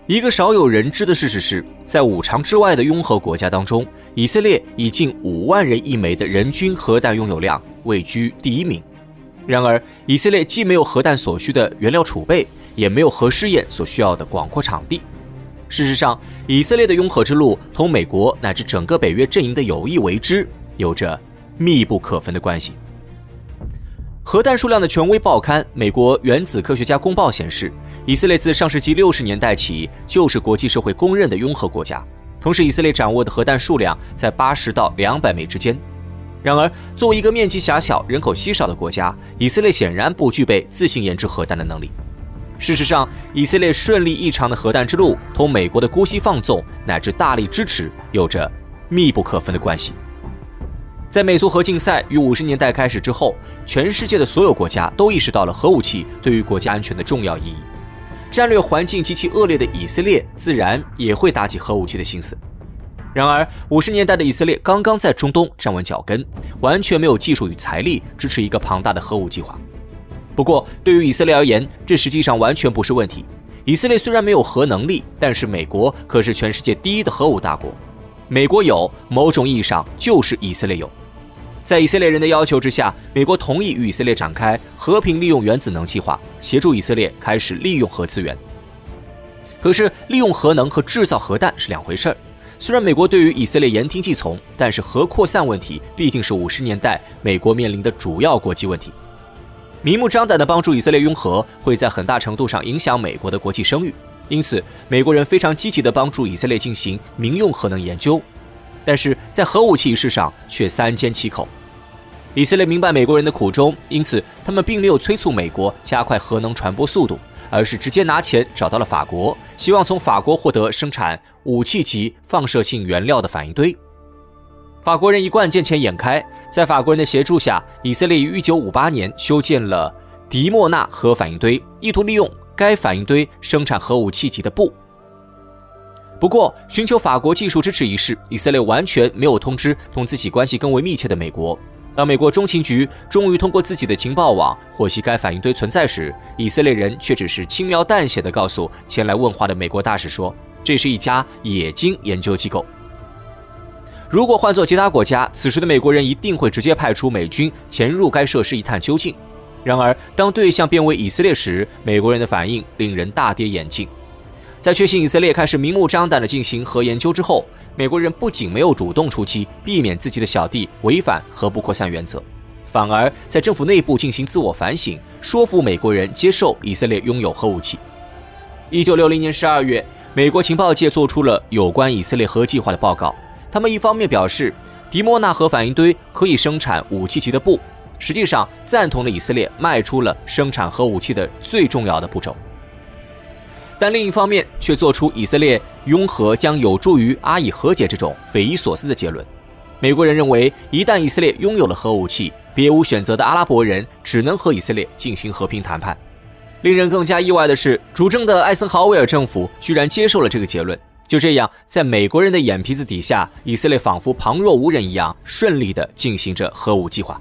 一个少有人知的事实是，在5常之外的拥核国家当中，以色列以近5万人一枚的人均核弹拥有量位居第1名。然而，以色列既没有核弹所需的原料储备，也没有核试验所需要的广阔场地。事实上，以色列的拥核之路同美国乃至整个北约阵营的有意为之有着密不可分的关系。核弹数量的权威报刊《美国原子科学家公报》显示，以色列自上世纪60年代起就是国际社会公认的拥核国家。同时，以色列掌握的核弹数量在80到200枚之间。然而，作为一个面积狭小、人口稀少的国家，以色列显然不具备自行研制核弹的能力。事实上，以色列顺利异常的核弹之路同美国的姑息放纵乃至大力支持有着密不可分的关系。在美苏核竞赛于50年代开始之后，全世界的所有国家都意识到了核武器对于国家安全的重要意义。战略环境极其恶劣的以色列自然也会打起核武器的心思。然而，50年代的以色列刚刚在中东站稳脚跟，完全没有技术与财力支持一个庞大的核武计划。不过，对于以色列而言，这实际上完全不是问题。以色列虽然没有核能力，但是美国可是全世界第一的核武大国。美国有，某种意义上就是以色列有。在以色列人的要求之下，美国同意与以色列展开和平利用原子能计划，协助以色列开始利用核资源。可是，利用核能和制造核弹是两回事儿。虽然美国对于以色列言听计从，但是核扩散问题毕竟是50年代美国面临的主要国际问题。明目张胆地帮助以色列拥核，会在很大程度上影响美国的国际声誉。因此，美国人非常积极地帮助以色列进行民用核能研究，但是在核武器一事上却三缄其口。以色列明白美国人的苦衷，因此他们并没有催促美国加快核能传播速度，而是直接拿钱找到了法国，希望从法国获得生产武器级放射性原料的反应堆。法国人一贯见钱眼开，在法国人的协助下，以色列于1958年修建了迪莫纳核反应堆，意图利用该反应堆生产核武器级的钚。不过，寻求法国技术支持一事，以色列完全没有通知同自己关系更为密切的美国。当美国中情局终于通过自己的情报网获悉该反应堆存在时，以色列人却只是轻描淡写地告诉前来问话的美国大使说，这是一家冶金研究机构。如果换作其他国家，此时的美国人一定会直接派出美军潜入该设施一探究竟。然而，当对象变为以色列时，美国人的反应令人大跌眼镜。在确信以色列开始明目张胆地进行核研究之后，美国人不仅没有主动出击，避免自己的小弟违反核不扩散原则，反而在政府内部进行自我反省，说服美国人接受以色列拥有核武器。1960年12月，美国情报界做出了有关以色列核计划的报告。他们一方面表示，迪莫纳核反应堆可以生产武器级的钚，实际上赞同了以色列迈出了生产核武器的最重要的步骤。但另一方面却做出以色列拥核将有助于阿以和解这种匪夷所思的结论。美国人认为，一旦以色列拥有了核武器，别无选择的阿拉伯人只能和以色列进行和平谈判。令人更加意外的是，主政的艾森豪威尔政府居然接受了这个结论。就这样，在美国人的眼皮子底下，以色列仿佛旁若无人一样，顺利地进行着核武计划。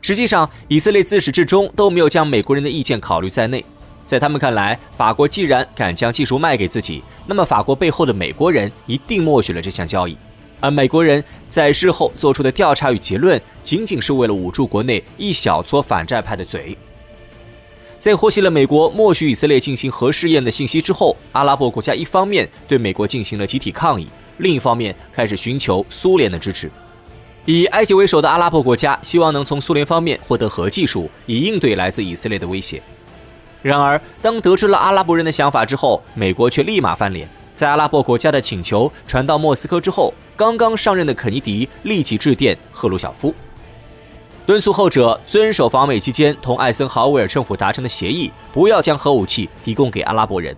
实际上，以色列自始至终都没有将美国人的意见考虑在内。在他们看来，法国既然敢将技术卖给自己，那么法国背后的美国人一定默许了这项交易。而美国人在事后做出的调查与结论，仅仅是为了捂住国内一小撮反战派的嘴。在获悉了美国默许以色列进行核试验的信息之后，阿拉伯国家一方面对美国进行了集体抗议，另一方面开始寻求苏联的支持。以埃及为首的阿拉伯国家希望能从苏联方面获得核技术，以应对来自以色列的威胁。然而，当得知了阿拉伯人的想法之后，美国却立马翻脸。在阿拉伯国家的请求传到莫斯科之后，刚刚上任的肯尼迪立即致电赫鲁晓夫，敦促后者遵守访美期间同艾森豪威尔政府达成的协议，不要将核武器提供给阿拉伯人。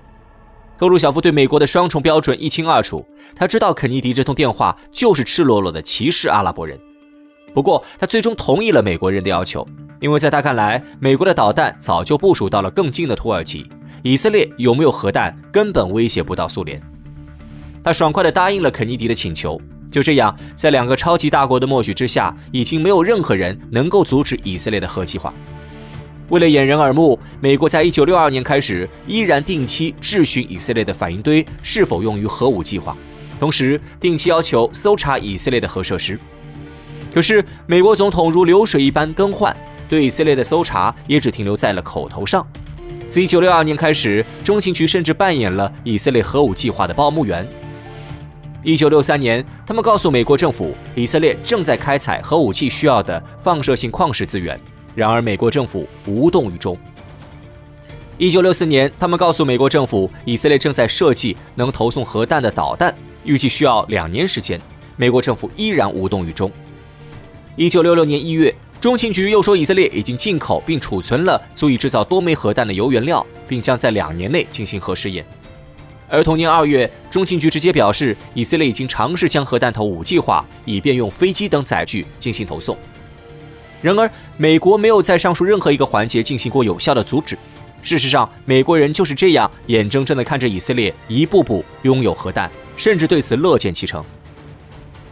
赫鲁晓夫对美国的双重标准一清二楚，他知道肯尼迪这通电话就是赤裸裸的歧视阿拉伯人。不过，他最终同意了美国人的要求，因为在他看来，美国的导弹早就部署到了更近的土耳其，以色列有没有核弹根本威胁不到苏联。他爽快地答应了肯尼迪的请求。就这样，在两个超级大国的默许之下，已经没有任何人能够阻止以色列的核计划。为了掩人耳目，美国在1962年开始依然定期质询以色列的反应堆是否用于核武计划，同时定期要求搜查以色列的核设施。可是，美国总统如流水一般更换，对以色列的搜查也只停留在了口头上。自1962年开始，中情局甚至扮演了以色列核武计划的报幕员。1963年，他们告诉美国政府，以色列正在开采核武器需要的放射性矿石资源，然而美国政府无动于衷。1964年，他们告诉美国政府，以色列正在设计能投送核弹的导弹，预计需要2年时间，美国政府依然无动于衷。1966年1月，中情局又说以色列已经进口并储存了足以制造多枚核弹的铀原料，并将在2年内进行核试验。而同年2月，中情局直接表示，以色列已经尝试将核弹头武器化，以便用飞机等载具进行投送。然而，美国没有在上述任何一个环节进行过有效的阻止。事实上，美国人就是这样眼睁睁地看着以色列一步步拥有核弹，甚至对此乐见其成。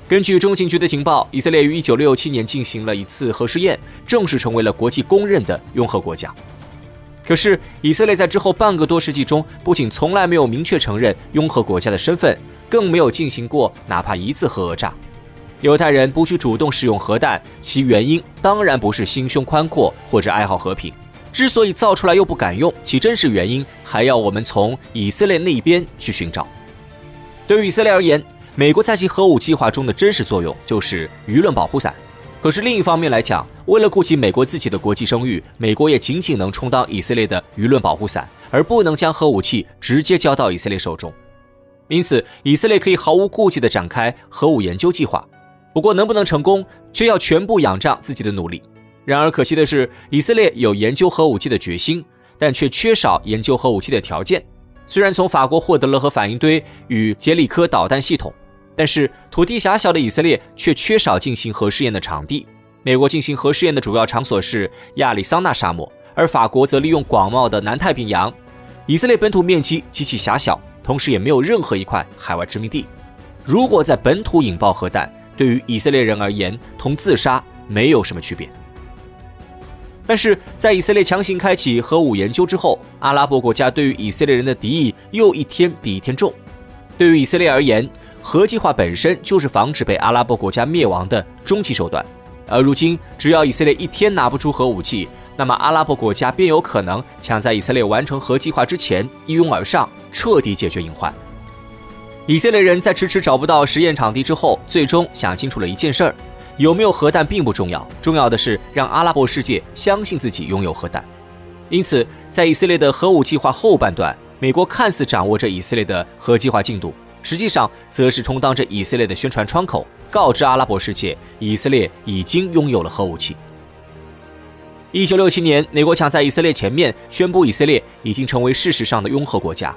根据中情局的情报，以色列于1967年进行了一次核试验，正式成为了国际公认的拥核国家。可是，以色列在之后半个多世纪中，不仅从来没有明确承认拥核国家的身份，更没有进行过哪怕一次核讹诈。犹太人不去主动使用核弹，其原因当然不是心胸宽阔或者爱好和平。之所以造出来又不敢用，其真实原因还要我们从以色列那一边去寻找。对于以色列而言，美国在其核武计划中的真实作用就是舆论保护伞。可是另一方面来讲，为了顾及美国自己的国际声誉，美国也仅仅能充当以色列的舆论保护伞，而不能将核武器直接交到以色列手中。因此，以色列可以毫无顾忌地展开核武研究计划，不过能不能成功，却要全部仰仗自己的努力。然而可惜的是，以色列有研究核武器的决心，但却缺少研究核武器的条件。虽然从法国获得了核反应堆与杰里科导弹系统，但是土地狭小的以色列却缺少进行核试验的场地。美国进行核试验的主要场所是亚利桑那沙漠，而法国则利用广袤的南太平洋。以色列本土面积极其狭小，同时也没有任何一块海外殖民地。如果在本土引爆核弹，对于以色列人而言，同自杀没有什么区别。但是在以色列强行开启核武研究之后，阿拉伯国家对于以色列人的敌意又一天比一天重。对于以色列而言，核计划本身就是防止被阿拉伯国家灭亡的终极手段。而如今，只要以色列一天拿不出核武器，那么阿拉伯国家便有可能抢在以色列完成核计划之前一拥而上，彻底解决隐患。以色列人在迟迟找不到实验场地之后，最终想清楚了一件事儿：有没有核弹并不重要，重要的是让阿拉伯世界相信自己拥有核弹。因此，在以色列的核武计划后半段，美国看似掌握着以色列的核计划进度，实际上则是充当着以色列的宣传窗口，告知阿拉伯世界，以色列已经拥有了核武器。1967年，美国抢在以色列前面宣布以色列已经成为事实上的拥核国家。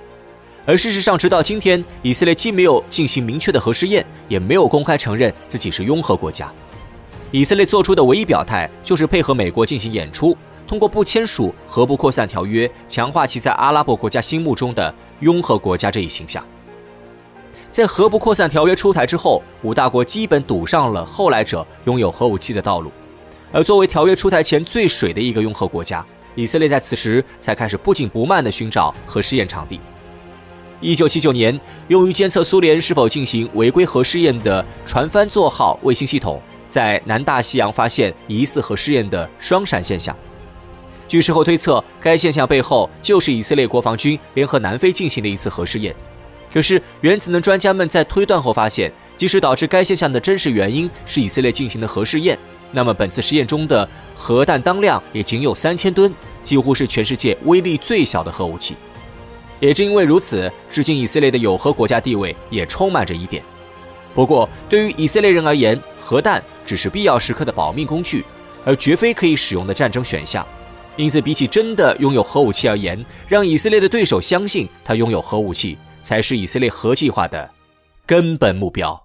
而事实上，直到今天，以色列既没有进行明确的核试验，也没有公开承认自己是拥核国家。以色列做出的唯一表态就是配合美国进行演出，通过不签署核不扩散条约，强化其在阿拉伯国家心目中的拥核国家这一形象。在核不扩散条约出台之后，5大国基本堵上了后来者拥有核武器的道路。而作为条约出台前最水的一个拥核国家，以色列在此时才开始不紧不慢地寻找核试验场地。1979年，用于监测苏联是否进行违规核试验的船帆座号卫星系统，在南大西洋发现疑似核试验的双闪现象。据事后推测，该现象背后就是以色列国防军联合南非进行的一次核试验。可是，原子能专家们在推断后发现，即使导致该现象的真实原因是以色列进行的核试验，那么本次实验中的核弹当量也仅有3000吨，几乎是全世界威力最小的核武器。也正因为如此，至今以色列的有核国家地位也充满着疑点。不过，对于以色列人而言，核弹只是必要时刻的保命工具，而绝非可以使用的战争选项。因此，比起真的拥有核武器而言，让以色列的对手相信他拥有核武器，才是以色列核计划的根本目标。